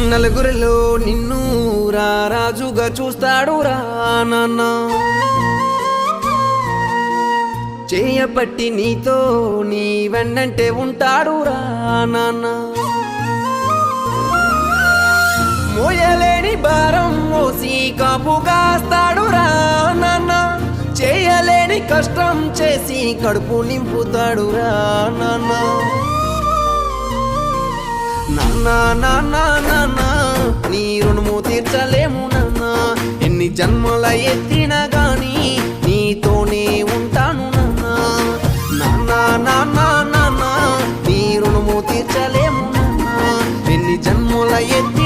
నలుగురిలో నిన్ను రాజుగా చూస్తాడు రా నాన్న చేయబట్టి నీతో నీ వెన్నంటే ఉంటాడు రా నాన్న మోయలేని భారం మోసి కాపు కాస్తాడు రా నాన్న చేయలేని కష్టం చేసి కడుపు నింపుతాడు రా నాన్న నాన్న నాన్న నాన్న నీ రుణము తీర్చలేము నాన్న ఎన్ని జన్మల ఎత్తినా గాని నీతోనే ఉంటాను నాన్న నాన్న నాన్న నాన్న నీ రుణము తీర్చలేము నాన్న ఎన్ని జన్మల ఎత్తి